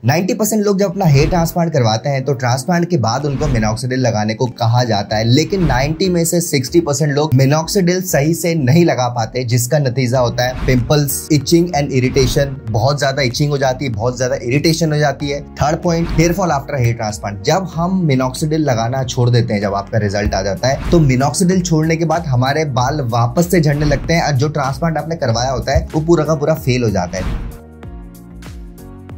90% लोग जब अपना हेयर ट्रांसप्लांट करवाते हैं तो ट्रांसप्लांट के बाद उनको मिनॉक्सिडिल लगाने को कहा जाता है, लेकिन 90 में से 60% लोग मिनॉक्सिडिल सही से नहीं लगा पाते, जिसका नतीजा होता है पिंपल्स, इचिंग एंड इरिटेशन। बहुत ज्यादा इचिंग हो जाती है, बहुत ज्यादा इरिटेशन हो जाती है। Third point, hair fall after hair transplant. जब हम मिनॉक्सिडिल लगाना छोड़ देते हैं, जब आपका रिजल्ट आ जाता है, तो मिनॉक्सिडिल छोड़ने के बाद हमारे बाल वापस से झड़ने लगते हैं और जो ट्रांसप्लांट आपने करवाया होता है वो पूरा का पूरा फेल हो जाता है।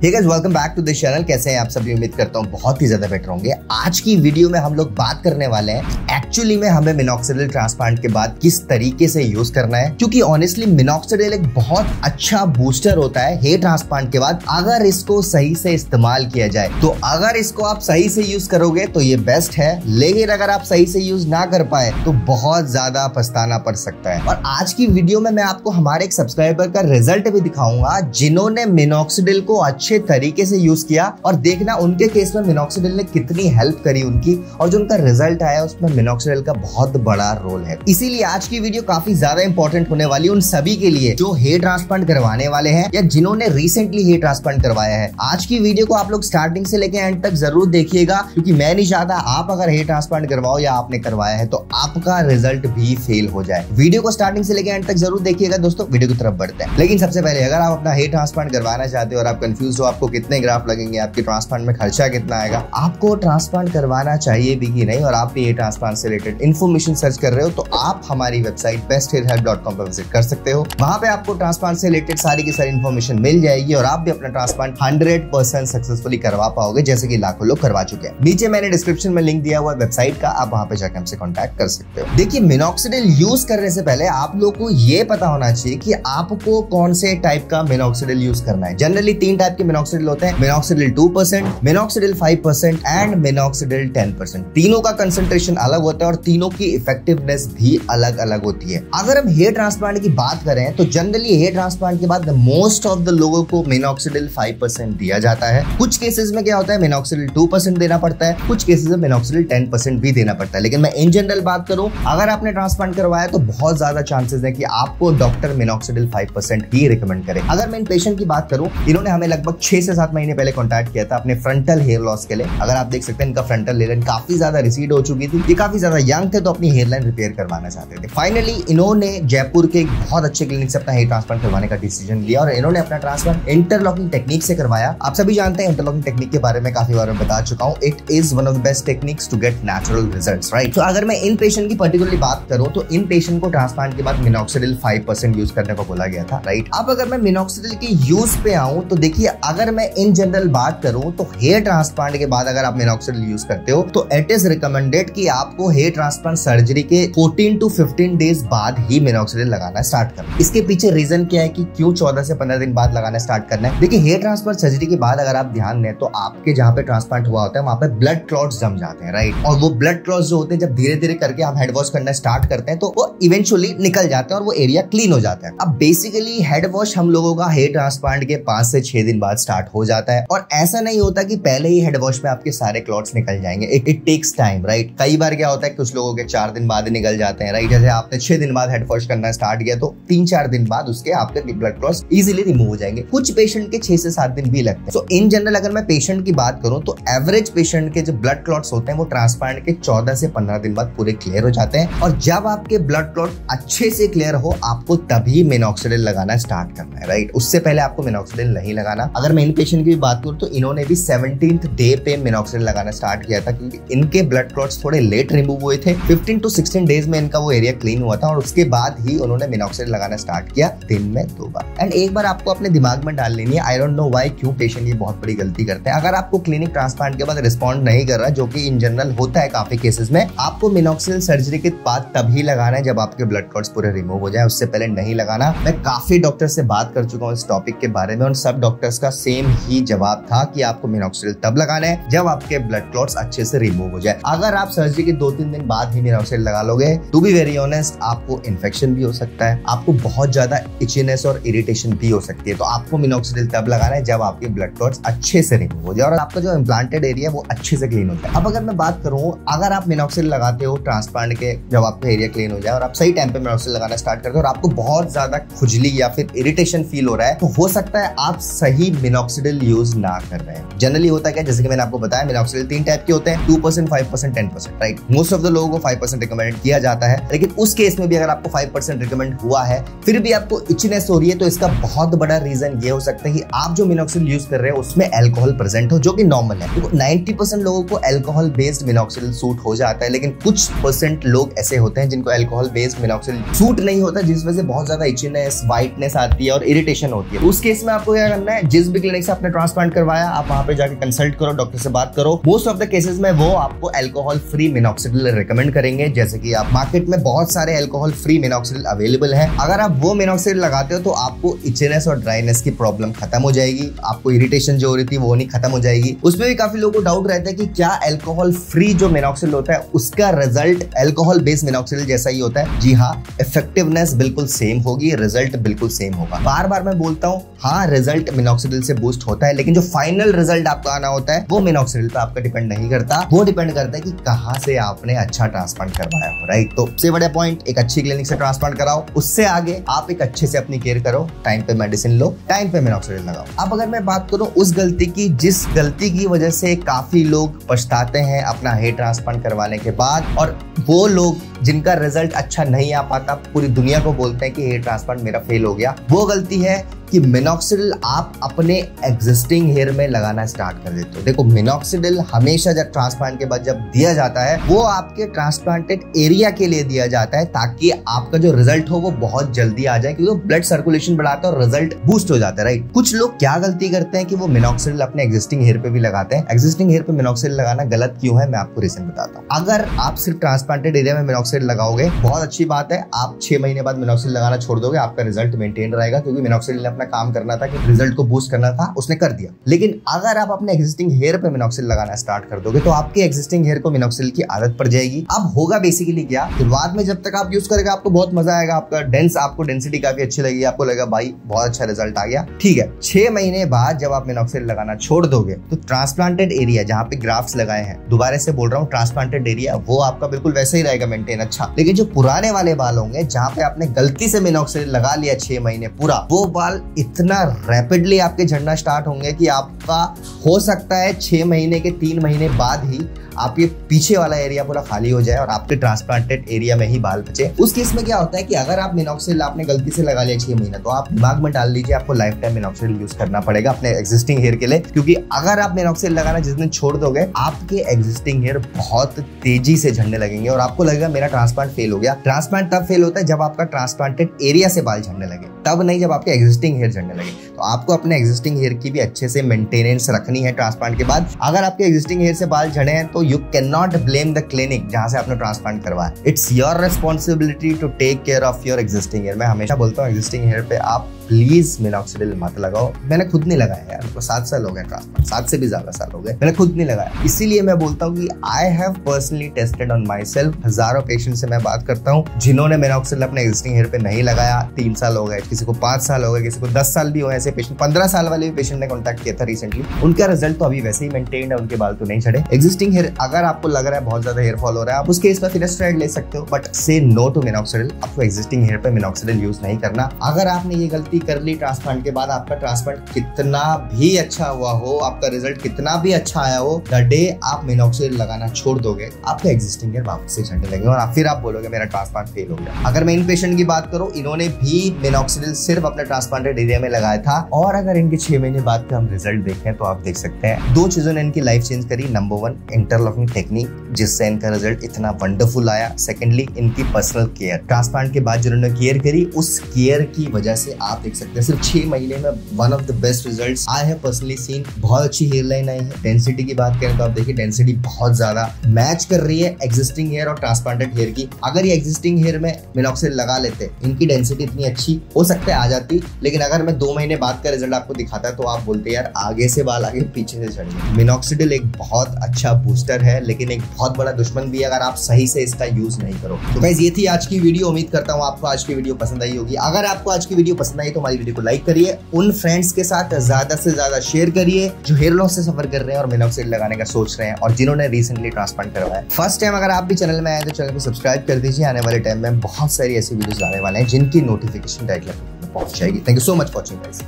Hey guys, welcome back to this channel. कैसे हैं आप सभी? उम्मीद करता हूँ बहुत ही ज्यादा बेटर होंगे। आज की वीडियो में हम लोग बात करने वाले हैं एक्चुअली में हमें मिनॉक्सिडिल ट्रांसप्लांट के बाद किस तरीके से यूज करना है, क्योंकि ऑनेस्टली मिनॉक्सिडिल एक बहुत अच्छा बूस्टर होता है हेयर ट्रांसप्लांट के बाद, अगर इसको सही से इस्तेमाल किया जाए। तो अगर इसको आप सही से यूज करोगे तो ये बेस्ट है, लेकिन अगर आप सही से यूज ना कर पाए तो बहुत ज्यादा पछताना पड़ सकता है। और आज की वीडियो में मैं आपको हमारे एक सब्सक्राइबर का रिजल्ट भी दिखाऊंगा जिन्होंने मिनॉक्सिडिल को अच्छे तरीके से यूज किया, और देखना उनके केस में मिनॉक्सिडिल ने कितनी हेल्प करी उनकी, और जो उनका रिजल्ट आया उसमें मिनॉक्सिडिल का बहुत बड़ा रोल है। इसीलिए आज की वीडियो काफी ज्यादा इंपॉर्टेंट होने वाली है उन सभी के लिए जो हेयर ट्रांसप्लांट करवाने वाले हैं या जिन्होंने रिसेंटली हेयर ट्रांसप्लांट करवाया है। आज की वीडियो को आप लोग स्टार्टिंग से लेकर एंड तक जरूर देखिएगा, क्योंकि मैं नहीं चाहता आप अगर हेयर ट्रांसप्लांट करवाओ या आपने करवाया है तो आपका रिजल्ट भी फेल हो जाए। वीडियो को स्टार्टिंग से लेकर एंड तक जरूर देखिएगा दोस्तों। वीडियो की तरफ बढ़ते हैं, लेकिन सबसे पहले अगर आप अपना हेयर ट्रांसप्लांट करवाना चाहते हो और आप कंफ्यूज हो आपको कितने ग्राफ्ट लगेंगे, आपके ट्रांसप्लांट में खर्चा कितना आएगा, आपको ट्रांसप्लांट करवाना चाहिए भी कि नहीं, और आप भी ये ट्रांसप्लांट से रिलेटेड इन्फॉर्मेशन सर्च कर रहे हो, तो आप हमारी वेबसाइट besthairhelp.com पर विजिट कर सकते हो। वहां पे आपको ट्रांसप्लांट से रिलेटेड सारी की सारी इन्फॉर्मेशन मिल जाएगी और आप भी अपना ट्रांसप्लांट 100% सक्सेसफुली करवा पाओगे, जैसे कि लाखों लोग करवा चुके हैं। नीचे मैंने डिस्क्रिप्शन में लिंक दिया हुआ है वेबसाइट का, आप वहां पे जाकर हमसे कॉन्टैक्ट कर सकते हो। देखिए, मिनॉक्सिडिल यूज करने से पहले आप लोग को ये पता होना चाहिए कि आपको कौन से टाइप का मिनॉक्सिडिल यूज करना है। जनरली 3 टाइप के मिनॉक्सिडिल होते हैं, मिनॉक्सिडिल 2%, मिनॉक्सिडिल 5% एंड मिनॉक्सिडिल 10%। तीनों का कंसंट्रेशन अलग होता है और तीनों की इफेक्टिवनेस भी अलग अलग होती है। अगर हम हेयर ट्रांसप्लांट की बात करें तो जनरली हेयर ट्रांसप्लांट के बाद मोस्ट ऑफ द लोगों को मिनॉक्सिडिल 5% दिया जाता है। कुछ केसेस में क्या होता है, मिनॉक्सिडिल 2% देना पड़ता है, कुछ केसेस में मिनॉक्सिडिल 10% भी देना पड़ता है। लेकिन मैं इन जनरल बात करूं, अगर आपने ट्रांसप्लांट करवाया तो बहुत ज्यादा चांसेस है कि आपको डॉक्टर मिनॉक्सिडिल 5% ही रिकमेंड करे। अगर मैं इन पेशेंट की बात करूं, इन्होंने हमें लगभग 6 से 7 महीने पहले कॉन्टैक्ट किया था अपने फ्रंटल हेयर लॉस के लिए। अगर आप देख सकते हैं इनका फ्रंटल हेयर लाइन काफी ज्यादा रिसीड हो चुकी थी, ये काफी ज्यादा यंग थे तो अपनी हेयर लाइन रिपेयर करवाना चाहते थे। फाइनली इन्होंने जयपुर के एक बहुत अच्छे क्लिनिक से अपना हेयर ट्रांसप्लांट करवाने का डिसीजन लिया और इन्होंने अपना ट्रांसप्लांट इंटरलॉकिंग टेक्निक से करवाया। आप सभी जानते हैं इंटरलॉकिंग टेक्निक के बारे में काफी बार मैं बता चुका हूं। It is one of the best techniques to get natural results, right. तो अगर मैं इन पेशेंट की पर्टिकुलरली बात करूं तो इन पेशेंट को ट्रांसप्लांट के बाद मिनॉक्सिडिल 5% यूज करने को बोला गया था, राइट। अब अगर मैं मिनॉक्सिडिल के यूज पे आऊं तो देखिए, अगर मैं इन जनरल बात करूं तो हेयर ट्रांसप्लांट के बाद अगर आप मिनॉक्सिडिल यूज करते हो तो इट इज रिकमेंडेड कि आपको हेयर ट्रांसप्लांट सर्जरी के 14 to 15 डेज बाद ही मिनॉक्सिडिल लगाना स्टार्ट करना। इसके पीछे रीजन क्या है कि क्यों 14 से 15 दिन बाद लगाना स्टार्ट करना है। देखिए, हेयर ट्रांसप्लांट सर्जरी के बाद अगर आप ध्यान दें तो आपके जहाँ पे ट्रांसप्लांट हुआ होता है वहां पे ब्लड क्लॉट्स जम जाते हैं, राइट। और वो ब्लड क्लॉट्स जो होते हैं, जब धीरे धीरे करके आप हेड वॉश करना स्टार्ट करते हैं तो वो इवेंचुअली निकल जाते हैं और वो एरिया क्लीन हो जाता है। अब बेसिकली हेड वॉश हम लोगों का हेयर ट्रांसप्लांट के 5 से 6 दिन बाद स्टार्ट हो जाता है, और ऐसा नहीं होता कि पहले ही हेड वॉश में आपके सारे क्लॉट्स निकल जाएंगे। It takes time, right. कई बार क्या होता है, कुछ लोगों के 4 दिन बाद निकल जाते हैं, राइट। जैसे आपने 6 दिन बाद हेड वॉश करना स्टार्ट किया तो 3-4 दिन बाद उसके आपके ब्लड क्लॉट्स इजीली रिमूव हो जाएंगे। कुछ पेशेंट के 6 से 7 दिन भी लगते हैं। तो इन जनरल अगर मैं पेशेंट की बात करूं तो एवरेज पेशेंट के जो ब्लड क्लॉट्स होते हैं वो ट्रांसप्लांट के 14 से 15 दिन बाद पूरे क्लियर हो जाते हैं। और जब आपके ब्लड क्लॉट अच्छे से क्लियर हो, आपको तभी मिनॉक्सिडिल लगाना स्टार्ट करना है, राइट। उससे पहले आपको मिनॉक्सिडिल नहीं लगाना। अगर मैं इन पेशेंट की बात करूं तो इन्होंने भी 17th डे पे मिनॉक्सिडिल लगाना स्टार्ट किया था, क्योंकि इनके ब्लड क्लॉट्स थोड़े लेट रिमूव हुए थे। 15 to 16 डेज में इनका वो एरिया क्लीन हुआ था और उसके बाद ही उन्होंने मिनॉक्सिडिल लगाना स्टार्ट किया, दिन में 2 बार। एंड एक बार आपको अपने दिमाग में डाल लेनी है, आई डोंट नो व्हाई, क्यों पेशेंट ये बहुत बड़ी गलती करते हैं। अगर आपको क्लिनिक ट्रांसप्लांट के बाद रिस्पॉन्ड नहीं कर रहा, जो कि इन जनरल होता है काफी केसेस में, आपको मिनॉक्सिडिल सर्जरी के बाद तभी लगाना है जब आपके ब्लड क्लॉट्स पूरे रिमूव हो जाए, उससे पहले नहीं लगाना। मैं काफी डॉक्टर से बात कर चुका हूँ इस टॉपिक के बारे में, उन सब डॉक्टर्स का सेम ही जवाब था कि आपको मिनॉक्सिडिल तब लगाना है जब आपके ब्लड क्लॉट्स अच्छे से रिमूव हो जाए। अगर आप सर्जरी के 2-3 दिन बाद ही मिनॉक्सिडिल लगा लोगे, टू बी वेरी ऑनेस्ट, आपको इन्फेक्शन भी हो सकता है, आपको बहुत ज्यादा इचीनेस और इरिटेशन भी हो सकती है। तो आपको मिनॉक्सिडिल तब लगाना है जब आपके ब्लड क्लॉट्स अच्छे से रिमूव हो जाए और आपका जो इम्प्लांटेड एरिया वो अच्छे से क्लीन हो जाए। अब अगर मैं बात करूं, अगर आप मिनॉक्सिडिल लगाते हो ट्रांसप्लांट के, जब आपका एरिया क्लीन हो जाए और आप सही टाइम पे मिनॉक्सिडिल लगाना स्टार्ट करते हो और आपको बहुत ज्यादा खुजली या फिर इरिटेशन फील हो रहा है, तो हो सकता है आप सही मिनॉक्सिडिल यूज ना कर रहे हैं। जनरली होता क्या, जैसे कि मैंने आपको बताया, मिनॉक्सिडिल 3 टाइप के होते हैं, 2%, 5%, 10%, राइट। मोस्ट ऑफ द लोगों को 5% रिकमेंड किया जाता है, लेकिन उस केस में भी अगर आपको 5% रिकमेंड हुआ है फिर भी आपको इचनेस हो रही है, तो इसका बहुत बड़ा रीजन ये हो सकता है कि आप जो मिनॉक्सिडिल यूज कर रहे हैं उसमें अल्कोहल प्रेजेंट हो, जो कि नॉर्मल है। तो 90% लोगों को अल्कोहल बेस्ड मिनॉक्सिडिल सूट हो जाता है, लेकिन कुछ % लोग ऐसे होते हैं जिनको अल्कोहल बेस्ड मिनॉक्सिडिल सूट नहीं होता, जिस वजह से बहुत ज्यादा इचनेस, व्हाइटनेस आती है और इरिटेशन होती है। उस केस में आपको क्या करना है, जिस भी क्लिनिक से आपने ट्रांसप्लांट करवाया आप वहां पे जाके कंसल्ट करो, डॉक्टर से बात करो। मोस्ट ऑफ द केसेस में वो आपको अल्कोहल फ्री मिनॉक्सिडिल रिकमेंड करेंगे, जैसे कि आप मार्केट में बहुत सारे अल्कोहल फ्री मिनॉक्सिडिल अवेलेबल है। अगर आप वो मिनॉक्सिडिल लगाते हो तो आपको इचनेस और ड्राइनेस की प्रॉब्लम खत्म हो जाएगी, आपको इरिटेशन जो हो रही थी वो नहीं खत्म हो जाएगी। उसमें भी काफी लोगों को डाउट रहता है कि क्या अल्कोहल फ्री जो मिनॉक्सिडिल होता है उसका रिजल्ट अल्कोहल बेस्ड मिनॉक्सिडिल जैसा ही होता है? जी हाँ, इफेक्टिवनेस बिल्कुल सेम होगी, रिजल्ट बिल्कुल सेम होगा। बार बार मैं बोलता हूँ, हाँ रिजल्ट मिनॉक्सिडिल से बूस्ट होता है, लेकिन जो फाइनल रिजल्ट आपका आना होता है वो मिनॉक्सिडिल पे आपका डिपेंड नहीं करता, वो डिपेंड करता है कि कहां से आपने अच्छा ट्रांसप्लांट करवाया हो, राइट। तो सबसे बड़ा पॉइंट, एक अच्छी क्लिनिक से ट्रांसप्लांट कराओ, उससे आगे आप एक अच्छे से अपनी केयर करो, टाइम पे मेडिसिन लो, टाइम पे मिनॉक्सिडिल लगाओ। अब अगर मैं बात करूं उस गलती की जिस गलती की वजह से काफी लोग पछताते हैं अपना हेयर ट्रांसप्लांट करवाने के बाद, और वो लोग जिनका रिजल्ट अच्छा नहीं आ पाता, पूरी दुनिया को बोलते हैं कि हेयर ट्रांसप्लांट मेरा फेल हो गया, वो गलती है कि मिनॉक्सिडिल आप अपने एग्जिस्टिंग हेयर में लगाना स्टार्ट कर देते हो। देखो, मिनॉक्सिडिल हमेशा जब ट्रांसप्लांट के बाद जब दिया जाता है वो आपके ट्रांसप्लांटेड एरिया के लिए दिया जाता है, ताकि आपका जो रिजल्ट हो वो बहुत जल्दी आ जाए, क्योंकि ब्लड सर्कुलेशन बढ़ाता है और रिजल्ट बूस्ट हो जाता है, राइट। कुछ लोग क्या गलती करते हैं कि वो मिनॉक्सिडिल अपने एग्जिस्टिंग हेयर पे भी लगाते हैं। एग्जिस्टिंग हेयर पे मिनॉक्सिडिल लगाना गलत क्यों है, मैं आपको रीजन बताता हूँ। अगर आप सिर्फ ट्रांसप्लांटेड एरिया में मिनॉक्सिडिल लगाओगे, बहुत अच्छी बात है, आप 6 महीने बाद मिनॉक्सिडिल लगाना छोड़ दोगे, आपका रिजल्ट मेंटेन रहेगा, क्योंकि मिनॉक्सिडिल ने अपना काम करना था कि रिजल्ट को बूस्ट करना था, उसने कर दिया। लेकिन अगर आप अपने एग्जिस्टिंग हेयर पे मिनॉक्सिडिल लगाना स्टार्ट कर दोगे तो आपके एग्जिस्टिंग हेयर को मिनॉक्सिडिल की आदत पड़ जाएगी। अब होगा बेसिकली क्या, शुरुआत में जब तक आप यूज करेगा आपको बहुत मजा आएगा, आपको डेंसिटी काफी अच्छी लगेगी, आपको लगेगा भाई बहुत अच्छा रिजल्ट आ गया, ठीक है। 6 महीने बाद जब आप मिनॉक्सिडिल लगाना छोड़ दोगे तो ट्रांसप्लांटेड एरिया जहां पे ग्राफ्ट्स लगाए हैं, दोबारा से बोल रहा हूँ, ट्रांसप्लांटेड एरिया वो आपका बिल्कुल वैसे ही रहेगा मेंटेन, अच्छा। लेकिन जो पुराने वाले बाल होंगे जहां पे आपने गलती से मिनॉक्सिडिल लगा लिया 6 महीने पूरा, वो बाल इतना रैपिडली आपके झड़ना स्टार्ट होंगे कि आपका हो सकता है 6 महीने के 3 महीने बाद ही आप ये पीछे वाला एरिया पूरा खाली हो जाए और आपके ट्रांसप्लांटेड एरिया में ही बाल बचे। उस केस में क्या होता है कि अगर आप मिनॉक्सिडिल आपने गलती से लगा लिया 6 महीने, तो आप दिमाग में डाल लीजिए आपको लाइफ टाइम मिनॉक्सिडिल यूज करना पड़ेगा अपने एग्जिस्टिंग हेयर के लिए, क्योंकि अगर आप मिनॉक्सिडिल लगाना जिस दिन छोड़ दोगे आपके एग्जिस्टिंग हेयर बहुत तेजी से झड़ने लगेंगे और आपको लगेगा मेरा ट्रांसप्लांट फेल हो गया। ट्रांसप्लांट तब फेल होता है जब आपका ट्रांसप्लांटेड एरिया से बाल झड़ने लगे, तब नहीं जब आपके एग्जिस्टिंग हेयर झड़ने लगे। तो आपको अपने एग्जिस्टिंग हेयर की भी अच्छे से मेंटेनेंस रखनी है ट्रांसप्लांट के बाद। अगर आपके एग्जिस्टिंग हेयर से बाल झड़े हैं तो you can not blame the clinic जहां से आपने ट्रांसप्लांट करवाया। It's your responsibility to take care of your existing hair. मैं हमेशा बोलता हूँ एग्जिस्टिंग हेयर पे आप प्लीज मिनॉक्सिडिल मत लगाओ। मैंने खुद नहीं लगाया यार, मेरे को 7 साल हो गए ट्रांसप्लांट, 7 से भी ज्यादा साल हो गए, मैंने खुद नहीं लगाया। इसीलिए मैं बोलता हूँ कि I have personally tested on my self. हजारों पेशेंट से मैं बात करता हूँ जिन्होंने मिनॉक्सिडिल अपने एग्जिस्टिंग हेयर पे नहीं लगाया, 3 साल हो गए, किसी को 5 साल हो गए, किसी को 10 साल भी हो। ऐसे पेशेंट 15 साल वाले भी पेशेंट ने कॉन्टैक्ट किया था रिसेंटली, उनका रिजल्ट तो अभी वैसे ही मेंटेन है, उनके बाल तो नहीं झड़े। एग्जिस्टिंग हेयर अगर आपको लग रहा है बहुत ज्यादा हेयर फॉल हो रहा है, आप उस केस में फिनेस्ट्राइड ले सकते हो, बट से नो टू मिनॉक्सिडिल। आपको एग्जिस्टिंग हेयर पे मिनॉक्सिडिल यूज नहीं करना। अगर आपने ये गलती कर ली ट्रांसप्लांट के बाद, आपका ट्रांसप्लांट कितना भी अच्छा हुआ हो, आपका रिजल्ट कितना भी अच्छा आया हो, द डे आप मिनॉक्सिडिल लगाना छोड़ दोगे आपका एग्जिस्टिंग हेयर वापस से झड़ने लगेंगे और फिर आप बोलोगे मेरा ट्रांसप्लांट फेल हो गया। अगर मैं इन पेशेंट की बात करूं, इन्होंने भी मिनॉक्सिडिल सिर्फ अपने ट्रांसप्लांटेड एरिया में लगाया था, और अगर इनके 6 महीने बाद का हम रिजल्ट देखें तो आप देख सकते हैं 2 चीजों ने इनकी लाइफ चेंज करी। नंबर 1 इंटरलॉकिंग टेक्निक, जिससे इनका रिजल्ट इतना वंडरफुल आया। सेकेंडली इनकी पर्सनल केयर, ट्रांसप्लांट के बाद जिन्होंने केयर करी, उस केयर की वजह से आप देख सकते हैं सिर्फ 6 महीने में one of the best results I have personally scene. बहुत अच्छी हेयर लाइन आई है। डेंसिटी की बात करें तो आप देखिए डेंसिटी बहुत ज्यादा मैच कर रही है एग्जिस्टिंग हेयर और ट्रांसप्लांटेड हेयर की। अगर ये एग्जिस्टिंग हेयर में मिनॉक्सिडिल लगा लेते, इनकी डेंसिटी इतनी अच्छी हो सकता है आ जाती, लेकिन अगर मैं 2 महीने बाद का रिजल्ट आपको दिखाता तो आप बोलते यार आगे से बाल आगे पीछे से झड़ गए। मिनॉक्सिडिल एक बहुत अच्छा बूस्टर है, लेकिन एक बहुत बड़ा दुश्मन भी है अगर आप सही से इसका यूज नहीं करो। तो गाइस ये थी आज की वीडियो। उम्मीद करता हूँ आपको आज की वीडियो पसंद आई होगी। अगर आपको आज की वीडियो पसंद आई तो हमारी वीडियो को लाइक करिए, उन फ्रेंड्स के साथ ज्यादा से ज्यादा शेयर करिए जो हेयर लॉस से सफर कर रहे हैं और मिनॉक्सिडिल लगाने का सोच रहे हैं और जिन्होंने रिसेंटली ट्रांसप्लांट करवाया। फर्स्ट टाइम अगर आप भी चैनल में आए तो चैनल को सब्सक्राइब कर दीजिए। आने वाले टाइम में बहुत सारी ऐसी वीडियोस आने वाले हैं जिनकी नोटिफिकेशन डायरेक्टली पहुंच जाएगी। Thank you so much for watching guys.